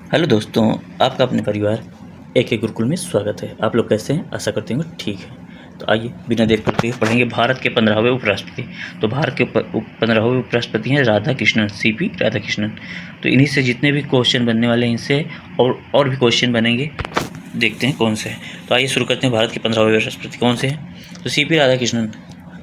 Hello दोस्तों, आपका अपने परिवार एक गुरुकुल में स्वागत है। आप लोग कैसे हैं? आशा करते हैं ठीक है। तो आइए बिना देर करते हुए पढ़ेंगे भारत के 15वें उपराष्ट्रपति। तो भारत के 15वें उपराष्ट्रपति हैं राधा कृष्णन, सीपी राधाकृष्णन। तो इन्हीं से जितने भी क्वेश्चन बनने वाले हैं इनसे और भी क्वेश्चन बनेंगे, देखते हैं कौन से हैं। तो आइए शुरू करते हैं। भारत के 15वें राष्ट्रपति कौन से हैं? तो सीपी राधाकृष्णन।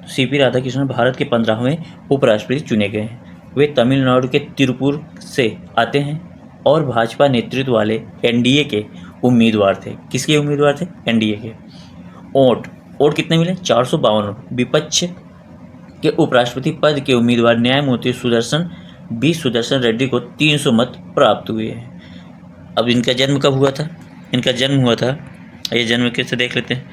सीपी राधाकृष्णन भारत के 15वें उपराष्ट्रपति चुने गए हैं। वे तमिलनाडु के तिरुपुर से आते हैं और भाजपा नेतृत्व वाले एनडीए के उम्मीदवार थे। किसके उम्मीदवार थे? एनडीए के। वोट कितने मिले? 452। विपक्ष के उपराष्ट्रपति पद के उम्मीदवार न्यायमूर्ति सुदर्शन रेड्डी को 300 मत प्राप्त हुए हैं। अब इनका जन्म कब हुआ था? इनका जन्म हुआ था, ये जन्म कैसे देख लेते हैं।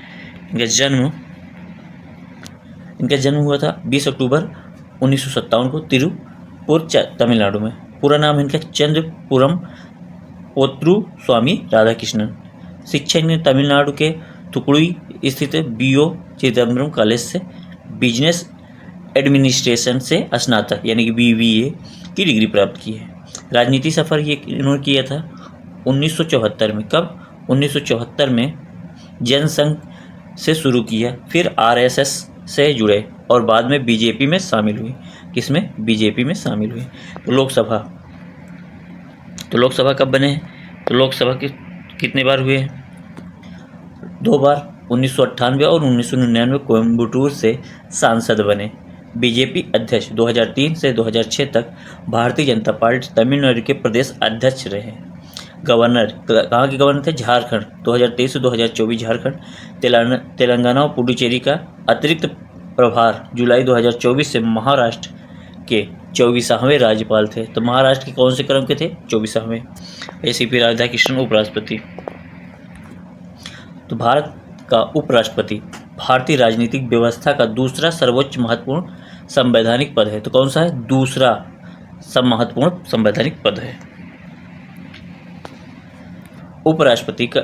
इनका जन्म हुआ था 20 अक्टूबर 1957 को तिरुपुर तमिलनाडु में। पूरा नाम इनका चंद्रपुरम पोत्रु स्वामी राधाकृष्णन। शिक्षा इन्हें तमिलनाडु के थुकुड़ी स्थित बीओ चिदम्बरम कॉलेज से बिजनेस एडमिनिस्ट्रेशन से स्नातक यानी कि बीबीए की डिग्री प्राप्त की है। राजनीति सफ़र ये इन्होंने किया था 1974 में। कब? 1974 में जनसंघ से शुरू किया, फिर आरएसएस से जुड़े और बाद में बीजेपी में शामिल हुए। किसमें? बीजेपी में शामिल हुए। तो लोकसभा कब बने हैं? तो लोकसभा के कितने बार हुए हैं? 2 बार, 1998 और 1999 कोयम्बटूर से सांसद बने। बीजेपी अध्यक्ष 2003 से 2006 तक भारतीय जनता पार्टी तमिलनाडु के प्रदेश अध्यक्ष रहे। गवर्नर कहाँ के गवर्नर थे? झारखंड। 2023 से 2024 झारखंड। तेलंगाना और पुडुचेरी का अतिरिक्त प्रभार जुलाई 2024 से महाराष्ट्र के 24वें राज्यपाल थे। तो महाराष्ट्र के कौन से क्रम के थे? 24वें। सीपी राधाकृष्णन उपराष्ट्रपति। तो भारत का उपराष्ट्रपति भारतीय राजनीतिक व्यवस्था का दूसरा सर्वोच्च महत्वपूर्ण संवैधानिक पद है। तो कौन सा है? दूसरा सब महत्वपूर्ण संवैधानिक पद है। उपराष्ट्रपति का,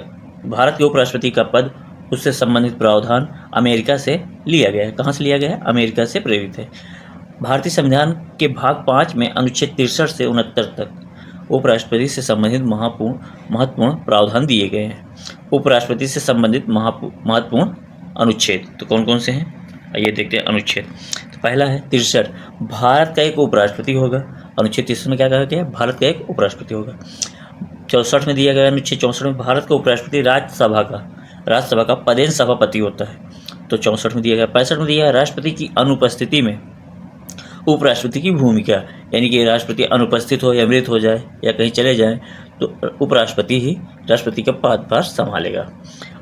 भारत के उपराष्ट्रपति का पद, उससे संबंधित प्रावधान अमेरिका से लिया गया है। कहाँ से लिया गया है? अमेरिका से प्रेरित है। भारतीय संविधान के भाग 5 में अनुच्छेद 63 से 69 तक उपराष्ट्रपति से संबंधित महत्वपूर्ण प्रावधान दिए गए हैं। उपराष्ट्रपति से संबंधित महत्वपूर्ण अनुच्छेद तो कौन कौन से हैं? आइए देखते हैं अनुच्छेद। तो पहला है 63, भारत का एक उपराष्ट्रपति होगा। अनुच्छेद 63 में क्या कहा गया है? भारत का एक उपराष्ट्रपति होगा। 64 में दिया गया अनुच्छेद 64 में भारत का उपराष्ट्रपति राज्यसभा का पदेन सभापति होता है। तो 64 में दिया गया। 65 में दिया है राष्ट्रपति की अनुपस्थिति में उपराष्ट्रपति की भूमिका, यानी कि राष्ट्रपति अनुपस्थित हो या मृत हो जाए या कहीं चले जाएं तो उपराष्ट्रपति ही राष्ट्रपति का पदभार संभालेगा।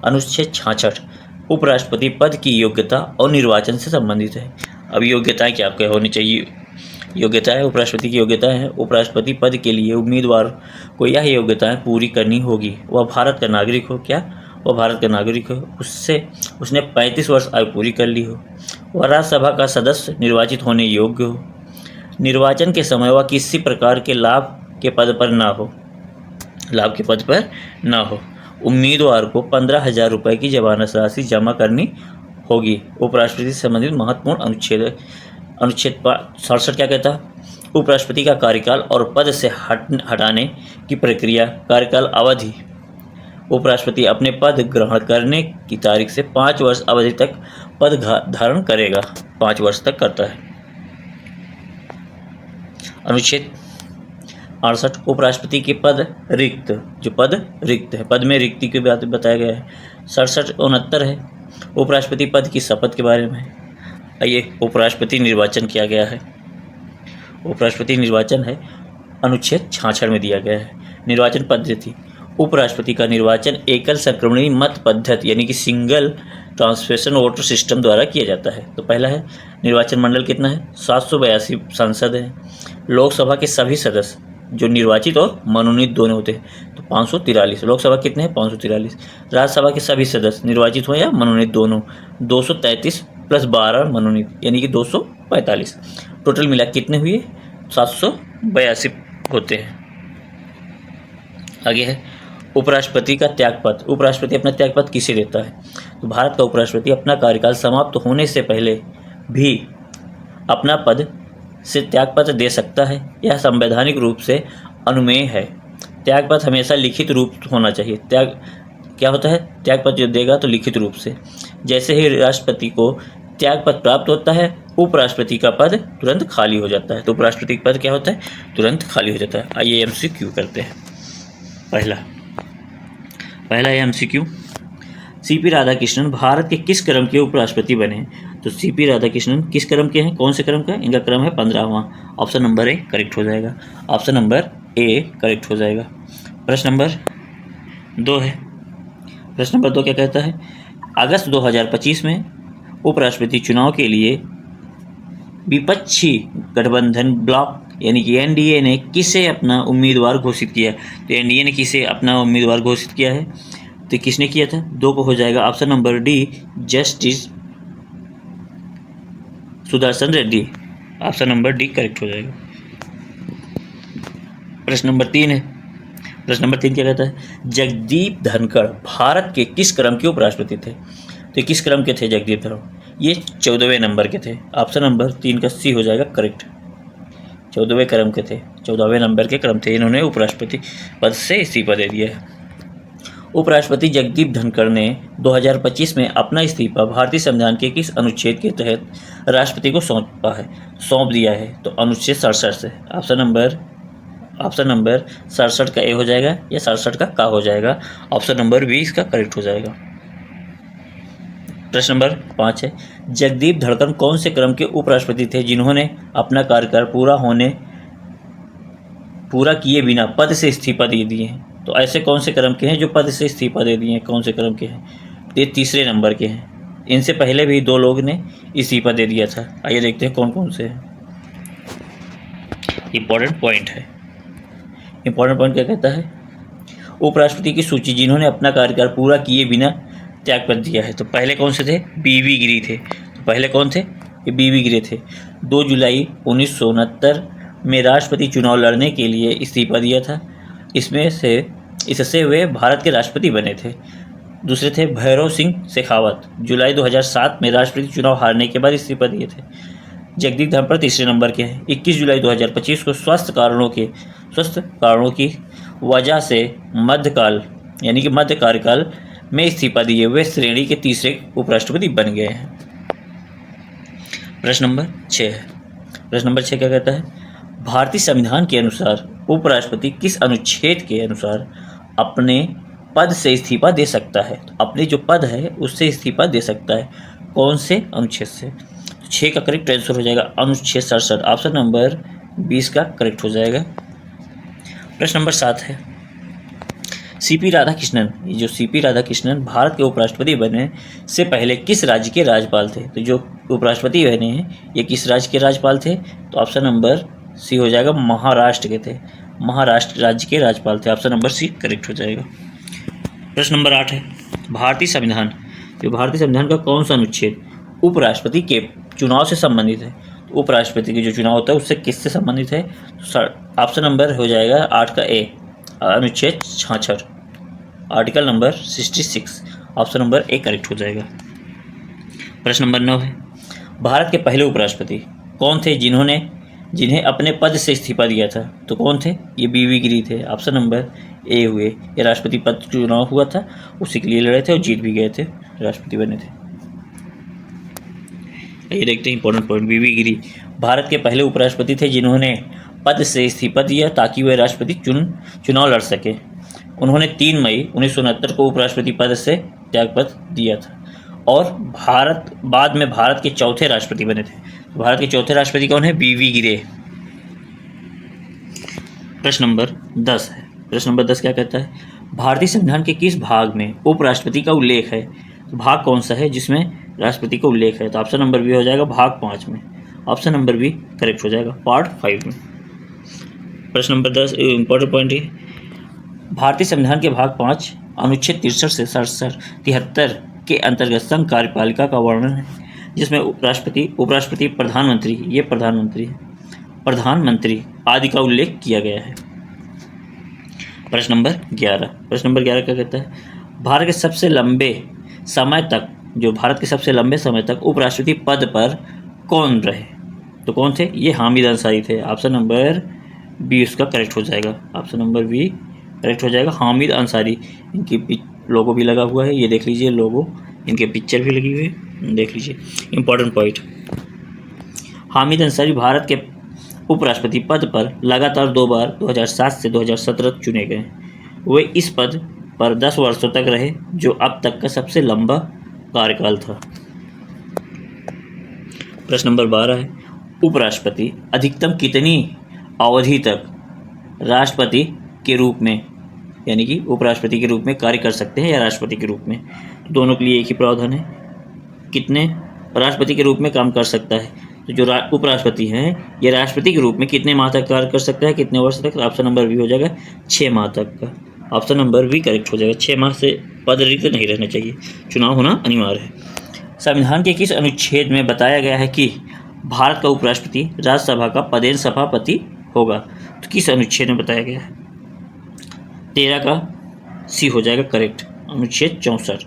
अनुच्छेद 66 उपराष्ट्रपति पद की योग्यता और निर्वाचन से संबंधित है। अब योग्यताएं क्या क्या होनी चाहिए? योग्यताएं, उपराष्ट्रपति की योग्यताएं हैं। उपराष्ट्रपति पद के लिए उम्मीदवार को यह योग्यताएं पूरी करनी होगी। वह भारत का नागरिक हो। क्या? वह भारत का नागरिक हो, उसने 35 वर्ष आयु पूरी कर ली हो। वह राज्यसभा का सदस्य निर्वाचित होने योग्य हो। निर्वाचन के समय वह किसी प्रकार के लाभ के पद पर ना हो। उम्मीदवार को 15,000 रुपये की जमानत राशि जमा करनी होगी। उपराष्ट्रपति से संबंधित महत्वपूर्ण अनुच्छेद 67 क्या कहता है? उपराष्ट्रपति का कार्यकाल और पद से हटाने की प्रक्रिया। कार्यकाल अवधि, उपराष्ट्रपति अपने पद ग्रहण करने की तारीख से 5 वर्ष अवधि तक पद धारण करेगा। 5 वर्ष तक करता है। अनुच्छेद 68 उपराष्ट्रपति के पद रिक्त, जो पद रिक्त है, पद में रिक्ति की बात बताया गया है। 67 69 है उपराष्ट्रपति पद की शपथ के बारे में। आइए उपराष्ट्रपति निर्वाचन किया गया है। उपराष्ट्रपति निर्वाचन है अनुच्छेद 66 में दिया गया है। निर्वाचन पद्धति, उपराष्ट्रपति का निर्वाचन एकल संक्रमणी मत पद्धति यानी कि सिंगल ट्रांसफरेशन वोटर सिस्टम द्वारा किया जाता है। तो पहला है निर्वाचन मंडल कितना है? 782 सांसद हैं। लोकसभा के सभी सदस्य जो निर्वाचित और मनोनीत दोनों होते हैं तो 543। लोकसभा कितने हैं? 543। राज्यसभा के सभी सदस्य निर्वाचित हो या मनोनीत दोनों 233 + 12 मनोनीत यानी कि 245। टोटल मिला कितने हुए? 782 होते हैं। आगे है उपराष्ट्रपति का त्यागपत्र। उपराष्ट्रपति अपना त्यागपत्र किसे देता है? तो भारत का उपराष्ट्रपति अपना कार्यकाल समाप्त होने से पहले भी अपना पद से त्यागपत्र दे सकता है। यह संवैधानिक रूप से अनुमेय है। त्यागपत्र हमेशा लिखित रूप होना चाहिए। त्याग क्या होता है? त्यागपत्र जो देगा तो लिखित रूप से। जैसे ही राष्ट्रपति को त्यागपत्र प्राप्त होता है, उपराष्ट्रपति का पद तुरंत खाली हो जाता है। तो उपराष्ट्रपति का पद क्या होता है? तुरंत खाली हो जाता है। आइए एमसीक्यू करते हैं। पहला है एमसीक्यू, सीपी राधाकृष्णन भारत के किस क्रम के उपराष्ट्रपति बने? तो सीपी राधाकृष्णन किस क्रम के हैं? कौन से क्रम का? इनका क्रम है 15वां। ऑप्शन नंबर ए करेक्ट हो जाएगा। ऑप्शन नंबर ए करेक्ट हो जाएगा। प्रश्न नंबर 2 है। प्रश्न नंबर 2 क्या कहता है? अगस्त 2025 में उपराष्ट्रपति चुनाव के लिए विपक्षी गठबंधन ब्लॉक यानी कि एनडीए ने किसे अपना उम्मीदवार घोषित किया? तो एनडीए ने किसे अपना उम्मीदवार घोषित किया है? तो किसने किया था? 2 को हो जाएगा। Option number D justice Sudarshan Reddy. Option number D correct हो जाएगा। प्रश्न नंबर 3 है। प्रश्न नंबर 3 क्या कहता है? जगदीप धनखड़ भारत के किस क्रम के उपराष्ट्रपति थे? तो किस क्रम के थे जगदीप धनखड़? ये 14वें नंबर के थे। ऑप्शन नंबर 3 का सी हो जाएगा करेक्ट। 14वें क्रम के थे, 14वें नंबर के क्रम थे। इन्होंने उपराष्ट्रपति पद से इस्तीफा दे दिया है। उपराष्ट्रपति जगदीप धनखड़ ने 2025 में अपना इस्तीफा भारतीय संविधान के किस अनुच्छेद के तहत राष्ट्रपति को सौंप दिया है? तो अनुच्छेद 67 से। ऑप्शन नंबर 67 का ए हो जाएगा या 67 का हो जाएगा। ऑप्शन नंबर 20 का करेक्ट हो जाएगा। प्रश्न नंबर 5 है। जगदीप धनखड़ कौन से क्रम के उपराष्ट्रपति थे जिन्होंने अपना कार्यकाल पूरा किए बिना पद से इस्तीफा दे दिए हैं? तो ऐसे कौन से क्रम के हैं जो पद से इस्तीफा दे दिए हैं? कौन से क्रम के हैं? ये 3रे नंबर के हैं। इनसे पहले भी 2 लोग ने इस्तीफा दे दिया था। आइए देखते हैं कौन कौन से हैं। इंपॉर्टेंट पॉइंट है। इंपॉर्टेंट पॉइंट क्या कहता है? उपराष्ट्रपति की सूची जिन्होंने अपना कार्यकाल पूरा किए बिना त्यागपत्र दिया है। तो पहले कौन से थे? बीवी गिरी थे। तो पहले कौन थे? ये बीवी गिरी थे। 2 जुलाई 1969 में राष्ट्रपति चुनाव लड़ने के लिए इस्तीफा दिया था। इससे वे भारत के राष्ट्रपति बने थे। दूसरे थे भैरव सिंह शेखावत, जुलाई 2007 में राष्ट्रपति चुनाव हारने के बाद इस्तीफा दिए थे। जगदीप धनखड़ 3रे नंबर के हैं। 21 जुलाई 2025 को स्वस्थ कारणों की वजह से मध्य कार्यकाल में इस्तीफा दिए हुए श्रेणी के 3रे उपराष्ट्रपति बन गए हैं। प्रश्न नंबर 6 है। प्रश्न नंबर 6 क्या कहता है? भारतीय संविधान के अनुसार उपराष्ट्रपति किस अनुच्छेद के अनुसार अपने पद से इस्तीफा दे सकता है? तो अपने जो पद है उससे इस्तीफा दे सकता है। कौन से अनुच्छेद से? तो 6 का करेक्ट आंसर हो जाएगा अनुच्छेद 67। ऑप्शन नंबर 20 का करेक्ट हो जाएगा। प्रश्न नंबर 7 है। सीपी राधाकृष्णन, ये जो सीपी राधाकृष्णन भारत के उपराष्ट्रपति बने से पहले किस राज्य के राज्यपाल थे? तो जो उपराष्ट्रपति बने हैं ये किस राज्य के राज्यपाल थे? तो ऑप्शन नंबर सी हो जाएगा महाराष्ट्र के थे। महाराष्ट्र राज्य के राज्यपाल थे। ऑप्शन नंबर सी करेक्ट हो जाएगा। प्रश्न नंबर 8 है। भारतीय संविधान का कौन सा अनुच्छेद उपराष्ट्रपति के चुनाव से संबंधित है? तो उपराष्ट्रपति के जो चुनाव होता है उससे किससे संबंधित है? ऑप्शन नंबर हो जाएगा 8 का ए, अनुच्छेद 66, article number 66। Option number A correct हो जाएगा। प्रश्न नंबर 9 है। भारत के पहले उपराष्ट्रपति कौन थे जिन्हें अपने पद से इस्तीफा दिया था? तो कौन थे? ये बीवी गिरी थे। ऑप्शन नंबर ए हुए। ये राष्ट्रपति पद चुनाव हुआ था, उसी के लिए लड़े थे और जीत भी गए थे, राष्ट्रपति बने थे। ये देखते हैं इंपॉर्टेंट पॉइंट। बीवी गिरी भारत के पहले उपराष्ट्रपति थे जिन्होंने पद से इस्तीफा दिया ताकि वे राष्ट्रपति चुनाव लड़ सके। उन्होंने 3 मई 1969 को उपराष्ट्रपति पद से त्यागपत्र दिया था और बाद में भारत के 4थे राष्ट्रपति बने थे। भारत के 4थे राष्ट्रपति कौन है? बीवी गिरी। प्रश्न नंबर 10 है। प्रश्न नंबर 10 क्या कहता है? भारतीय संविधान के किस भाग में उपराष्ट्रपति का उल्लेख है? तो भाग कौन सा है जिसमें राष्ट्रपति का उल्लेख है? तो ऑप्शन नंबर बी हो जाएगा भाग 5 में। ऑप्शन नंबर बी करेक्ट हो जाएगा पार्ट 5 में। प्रश्न नंबर 10 इंपॉर्टेंट पॉइंट है। भारतीय संविधान के भाग 5 अनुच्छेद 63 से 73 के अंतर्गत संघ कार्यपालिका का वर्णन है, जिसमें उपराष्ट्रपति प्रधानमंत्री आदि का उल्लेख किया गया है। प्रश्न नंबर 11 क्या कहता है? भारत के सबसे लंबे समय तक उपराष्ट्रपति पद पर कौन रहे? तो कौन थे? ये हामिद अंसारी थे। ऑप्शन नंबर बी उसका करेक्ट हो जाएगा। ऑप्शन नंबर बी करेक्ट हो जाएगा। हामिद अंसारी, इनकी लोगो भी लगा हुआ है, ये देख लीजिए लोगो, इनके पिक्चर भी लगी हुई है, देख लीजिए। इंपॉर्टेंट पॉइंट, हामिद अंसारी भारत के उपराष्ट्रपति पद पर लगातार 2 बार 2007 से 2017 चुने गए। वे इस पद पर 10 वर्षों तक रहे, जो अब तक का सबसे लंबा कार्यकाल था। प्रश्न नंबर 12 है, उपराष्ट्रपति अधिकतम कितनी अवधि तक राष्ट्रपति के रूप में, यानी कि उपराष्ट्रपति के रूप में कार्य कर सकते हैं या राष्ट्रपति के रूप में? दोनों के लिए एक ही प्रावधान है। कितने राष्ट्रपति के रूप में काम कर सकता है? तो जो उपराष्ट्रपति हैं ये राष्ट्रपति के रूप में कितने माह तक कार्य कर सकता है, कितने वर्ष तक? ऑप्शन नंबर बी हो जाएगा 6 माह तक का। ऑप्शन नंबर बी करेक्ट हो जाएगा। 6 माह से पद रिक्त नहीं रहना चाहिए, चुनाव होना अनिवार्य है। संविधान के किस अनुच्छेद में बताया गया है कि भारत का उपराष्ट्रपति राज्यसभा का पदेन सभापति होगा? तो किस अनुच्छेद में बताया गया है? 13 का सी हो जाएगा करेक्ट, अनुच्छेद 64।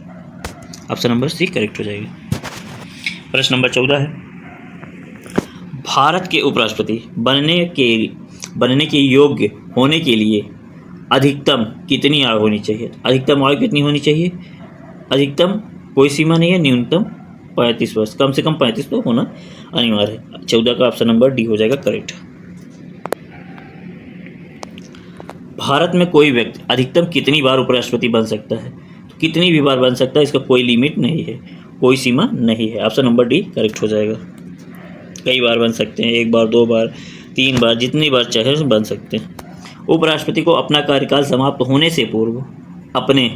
ऑप्शन नंबर सी करेक्ट हो जाएगा। प्रश्न नंबर 14 है, भारत के उपराष्ट्रपति बनने के योग्य होने के लिए अधिकतम कितनी आयु होनी चाहिए? अधिकतम आयु कितनी होनी चाहिए? अधिकतम कोई सीमा नहीं है, न्यूनतम 35 वर्ष, कम से कम 35 तो होना अनिवार्य है। 14 का ऑप्शन नंबर डी हो जाएगा करेक्ट। भारत में कोई व्यक्ति अधिकतम कितनी बार उपराष्ट्रपति बन सकता है? तो कितनी भी बार बन सकता है, इसका कोई लिमिट नहीं है, कोई सीमा नहीं है। ऑप्शन नंबर डी करेक्ट हो जाएगा। कई बार बन सकते हैं, 1 बार, 2 बार, 3 बार, जितनी बार चाहे बन सकते हैं। उपराष्ट्रपति को अपना कार्यकाल समाप्त होने से पूर्व अपने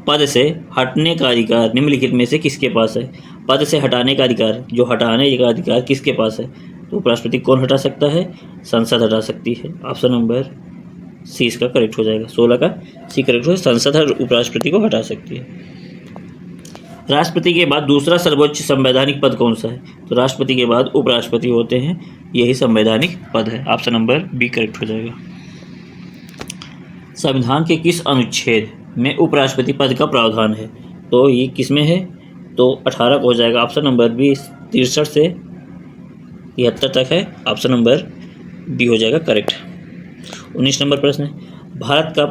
पद से हटने का अधिकार निम्नलिखित में से किसके पास है? पद से हटाने का अधिकार, जो हटाने का अधिकार किसके पास है? तो उपराष्ट्रपति कौन हटा सकता है? संसद हटा सकती है। ऑप्शन नंबर सी इसका करेक्ट हो जाएगा। 16 का सी करेक्ट हो, संसद हर उपराष्ट्रपति को हटा सकती है। राष्ट्रपति के बाद दूसरा सर्वोच्च संवैधानिक पद कौन सा है? तो राष्ट्रपति के बाद उपराष्ट्रपति होते हैं, यही संवैधानिक पद है। ऑप्शन नंबर बी करेक्ट हो जाएगा। संविधान के किस अनुच्छेद में उपराष्ट्रपति पद का प्रावधान है? तो ये किस में है? तो 18 को हो जाएगा। ऑप्शन नंबर बी 63 से 73 तक है। ऑप्शन नंबर बी हो जाएगा करेक्ट। 19 नंबर प्रश्न है, भारत का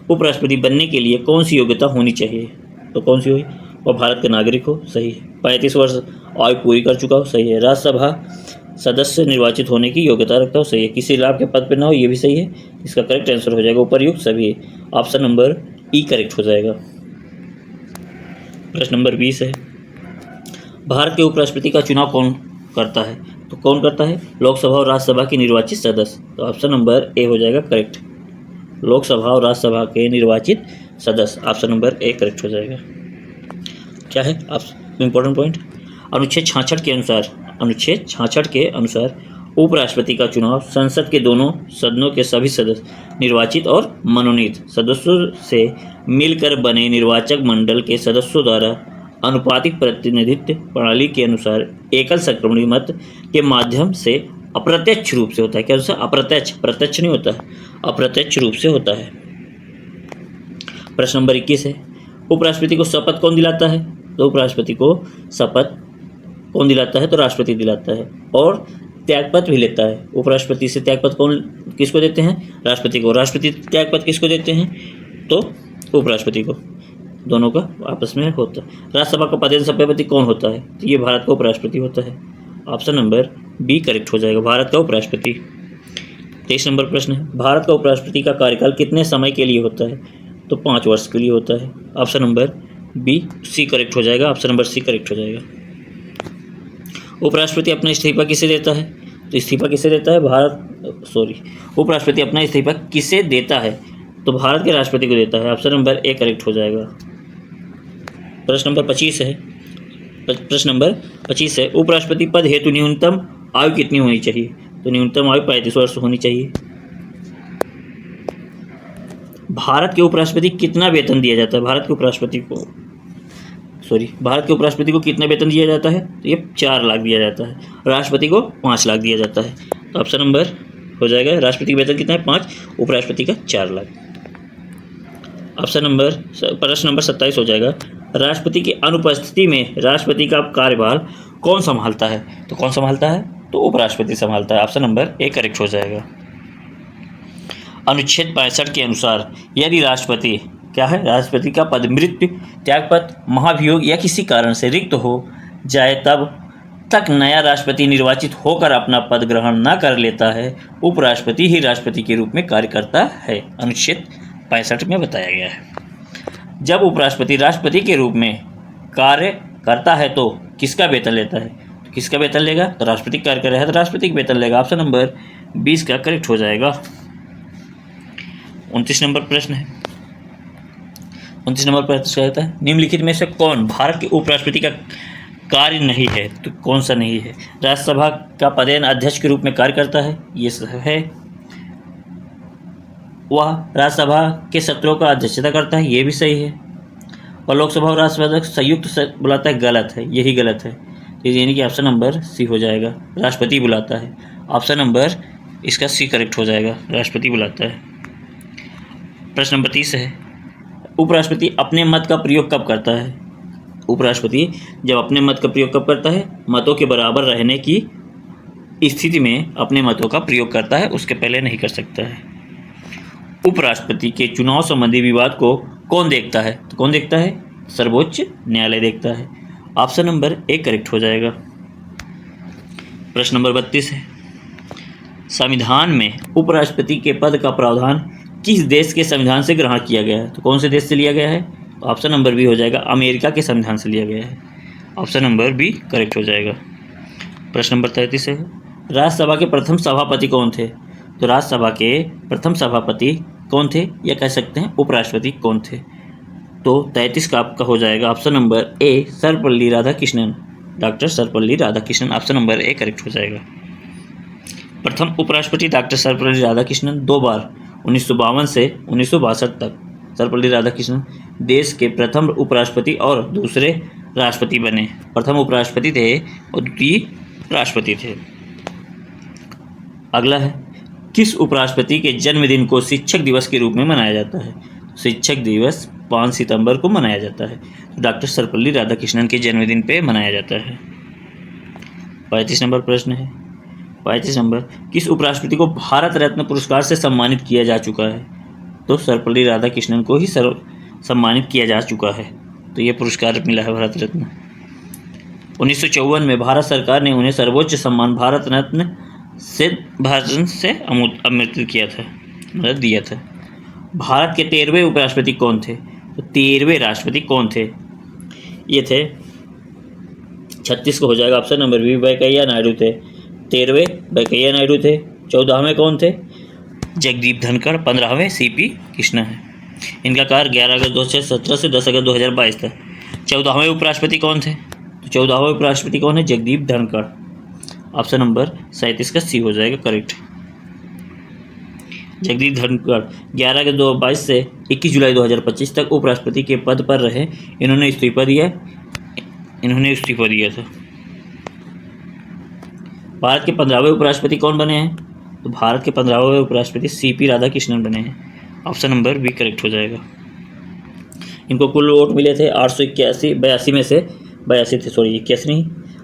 उपराष्ट्रपति बनने के लिए कौन सी योग्यता होनी चाहिए? तो कौन सी हुई? वह भारत का नागरिक हो, सही है। 35 वर्ष आयु पूरी कर चुका हो, सही है। राज्यसभा सदस्य निर्वाचित होने की योग्यता रखता हो, सही है। किसी लाभ के पद पर ना हो, ये भी सही है। इसका करेक्ट आंसर हो जाएगा उपर्युक्त सभी। ऑप्शन नंबर ई करेक्ट हो जाएगा। प्रश्न नंबर 20 है, भारत के उपराष्ट्रपति का चुनाव कौन करता है? तो कौन करता है? लोकसभा और राज्यसभा के निर्वाचित सदस्य। तो ऑप्शन नंबर ए हो जाएगा करेक्ट, लोकसभा और राज्यसभा के निर्वाचित सदस्य। ऑप्शन नंबर ए करेक्ट हो जाएगा। क्या है इंपॉर्टेंट पॉइंट, अनुच्छेद 66 के अनुसार उपराष्ट्रपति का चुनाव संसद के दोनों सदनों के सभी सदस्य निर्वाचित और मनोनीत सदस्यों से मिलकर बने निर्वाचक मंडल के सदस्यों द्वारा अनुपातिक प्रतिनिधित्व प्रणाली के अनुसार एकल संक्रमणीय मत के माध्यम से अप्रत्यक्ष रूप से होता है। क्या अनुसार? अप्रत्यक्ष, प्रत्यक्ष नहीं होता है, अप्रत्यक्ष रूप से होता है। प्रश्न नंबर 21 है, उपराष्ट्रपति को शपथ कौन दिलाता है? तो उपराष्ट्रपति को शपथ कौन दिलाता है? तो राष्ट्रपति दिलाता है। और त्यागपत्र भी लेता है। उपराष्ट्रपति से त्यागपत्र कौन किसको देते हैं? राष्ट्रपति को। राष्ट्रपति त्यागपत्र किसको देते हैं? तो उपराष्ट्रपति को। दोनों का आपस में होता है। राज्यसभा का पदेन सभापति कौन होता है? तो ये भारत का उपराष्ट्रपति होता है। ऑप्शन नंबर बी करेक्ट हो जाएगा, भारत का उपराष्ट्रपति। 23 नंबर प्रश्न है, भारत का उपराष्ट्रपति का कार्यकाल कितने समय के लिए होता है? तो 5 वर्ष के लिए होता है। Option number B C correct हो जाएगा। ऑप्शन नंबर सी करेक्ट हो जाएगा। उपराष्ट्रपति अपना इस्तीफा किसे देता है? तो इस्तीफा किसे देता है? उपराष्ट्रपति अपना इस्तीफा किसे देता है? तो भारत के राष्ट्रपति को देता है। ऑप्शन नंबर ए करेक्ट हो जाएगा। प्रश्न नंबर 25 है, उपराष्ट्रपति पद हेतु न्यूनतम आयु कितनी होनी चाहिए? तो न्यूनतम आयु 35 वर्ष होनी चाहिए। भारत के उपराष्ट्रपति कितना वेतन दिया जाता है? भारत के उपराष्ट्रपति को कितना वेतन दिया जाता है? तो ये 4 लाख दिया जाता है। राष्ट्रपति को 5 लाख दिया जाता है। तो ऑप्शन नंबर हो जाएगा, राष्ट्रपति का वेतन कितना है? 5, उपराष्ट्रपति का 4 लाख। प्रश्न नंबर 27 हो जाएगा, राष्ट्रपति की अनुपस्थिति में राष्ट्रपति का कार्यभार कौन संभालता है? तो कौन संभालता है? तो उपराष्ट्रपति संभालता है। ऑप्शन नंबर ए करेक्ट हो जाएगा। अनुच्छेद 65 के अनुसार यदि राष्ट्रपति क्या है, राष्ट्रपति का पद मृत्यु, त्यागपत्र, महाभियोग या किसी कारण से रिक्त हो जाए तब तक नया राष्ट्रपति निर्वाचित होकर अपना पद ग्रहण न कर लेता है, उपराष्ट्रपति ही राष्ट्रपति के रूप में कार्य करता है। अनुच्छेद 65 में बताया गया है। जब उपराष्ट्रपति राष्ट्रपति के रूप में कार्य करता है तो किसका वेतन लेता है? तो किसका वेतन लेगा? तो राष्ट्रपति कार्य कर रहा है तो राष्ट्रपति का वेतन लेगा। ऑप्शन नंबर 20 का करेक्ट हो जाएगा। 29 नंबर प्रश्न है। 29 नंबर प्रश्न कहता है निम्नलिखित में से कौन भारत के उपराष्ट्रपति का कार्य नहीं है? तो कौन सा नहीं है? राज्यसभा का पदेन अध्यक्ष के रूप में कार्य करता है, ये है। वह राज्यसभा के सत्रों का अध्यक्षता करता है, ये भी सही है। और लोकसभा और राज्यसभा संयुक्त बुलाता है, गलत है, यही गलत है। यानी कि ऑप्शन नंबर सी हो जाएगा, राष्ट्रपति बुलाता है। ऑप्शन नंबर इसका सी करेक्ट हो जाएगा, राष्ट्रपति बुलाता है। प्रश्न नंबर 30 है उपराष्ट्रपति अपने मत का प्रयोग कब करता है? उपराष्ट्रपति जब अपने मत का प्रयोग कब करता है? मतों के बराबर रहने की स्थिति में अपने मतों का प्रयोग करता है, उसके पहले नहीं कर सकता है। उपराष्ट्रपति के चुनाव संबंधी विवाद को कौन देखता है? तो कौन देखता है? सर्वोच्च न्यायालय देखता है। ऑप्शन नंबर ए करेक्ट हो जाएगा। प्रश्न नंबर 32 है संविधान में उपराष्ट्रपति के पद का प्रावधान किस देश के संविधान से ग्रहण किया गया है? तो कौन से देश से लिया गया है? ऑप्शन नंबर बी हो जाएगा, अमेरिका के संविधान से लिया गया है। ऑप्शन नंबर बी करेक्ट हो जाएगा। प्रश्न नंबर 33 है राज्यसभा के प्रथम सभापति कौन थे? तो राज्यसभा के प्रथम सभापति कौन थे या कह सकते हैं उपराष्ट्रपति कौन थे? तो 33 का आपका हो जाएगा option number A Sarvepalli Radhakrishnan, doctor Sarvepalli Radhakrishnan. Option number A correct हो जाएगा। प्रथम उपराष्ट्रपति डॉक्टर सर्वपल्ली राधाकृष्णन 2 बार 1952 से 1962 तक सर्वपल्ली राधाकृष्णन देश के प्रथम उपराष्ट्रपति और दूसरे राष्ट्रपति बने। प्रथम उपराष्ट्रपति थे और द्वितीय राष्ट्रपति थे। अगला है किस उपराष्ट्रपति के जन्मदिन को शिक्षक दिवस के रूप में मनाया जाता है? शिक्षक दिवस 5 सितंबर को मनाया जाता है, तो डॉक्टर सर्वपल्ली राधाकृष्णन के जन्मदिन पे मनाया जाता है। 35 नंबर प्रश्न है 35 नंबर किस उपराष्ट्रपति को भारत रत्न पुरस्कार से सम्मानित किया जा चुका है? तो सर्वपल्ली राधाकृष्णन को ही सम्मानित किया जा चुका है, तो ये पुरस्कार मिला है भारत रत्न। 1954 में भारत सरकार ने उन्हें सर्वोच्च सम्मान भारत रत्न से अमृत किया था, मतलब दिया था। भारत के 13वें उपराष्ट्रपति कौन थे? तो 13वें राष्ट्रपति कौन थे? ये थे 36 को हो जाएगा option number B Venkaiah Naidu थे। 13वें वेंकैया नायडू थे। 14वें कौन थे? जगदीप धनखड़। 15वें सीपी कृष्णा है। इनका कार्य 11 अगस्त 2017 से 10 अगस्त 2022 था। 14वें उपराष्ट्रपति कौन थे? तो 14वें उपराष्ट्रपति कौन है? जगदीप धनखड़। ऑप्शन नंबर 37 का सी हो जाएगा करेक्ट। जगदीप धनखड़ 11 अगस्त 2022 से 21 जुलाई 2025 तक उपराष्ट्रपति के पद पर रहे। इन्होंने इस्तीफा दिया था। भारत के 15वें उपराष्ट्रपति कौन बने हैं? तो भारत के 15वें उपराष्ट्रपति सीपी राधाकृष्णन बने हैं। ऑप्शन नंबर बी करेक्ट हो जाएगा। इनको कुल वोट मिले थे 881, 82 में से 82 थे, सॉरी 81 नहीं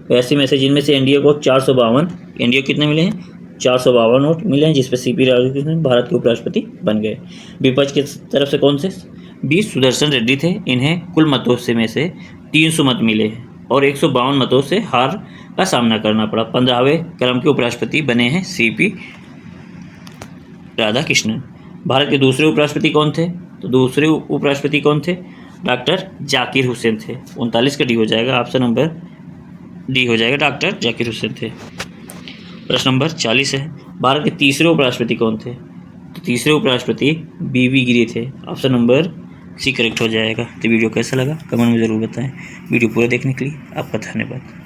82 में से, जिनमें से एनडीए को 452, एनडीए कितने मिले हैं? 452 वोट मिले हैं, जिसपे सीपी राधाकृष्णन भारत के उपराष्ट्रपति बन गए। विपक्ष की तरफ से कौन से? बी सुदर्शन रेड्डी थे। इन्हें कुल मतों से में से 300 मत मिले और 152 मतों से हार का सामना करना पड़ा। 15वें क्रम के उपराष्ट्रपति बने हैं सीपी राधाकृष्णन। भारत के दूसरे उपराष्ट्रपति कौन थे? तो दूसरे उपराष्ट्रपति कौन थे? डॉक्टर जाकिर हुसैन थे। 39 का डी हो जाएगा, ऑप्शन नंबर डी हो जाएगा, डॉक्टर जाकिर हुसैन थे। प्रश्न नंबर 40 है भारत के तीसरे उपराष्ट्रपति कौन थे? तो तीसरे उपराष्ट्रपति बीवी गिरी थे। ऑप्शन नंबर सी करेक्ट हो जाएगा। तो वीडियो कैसा लगा कमेंट में ज़रूर बताएं। वीडियो पूरा देखने के लिए आपका धन्यवाद।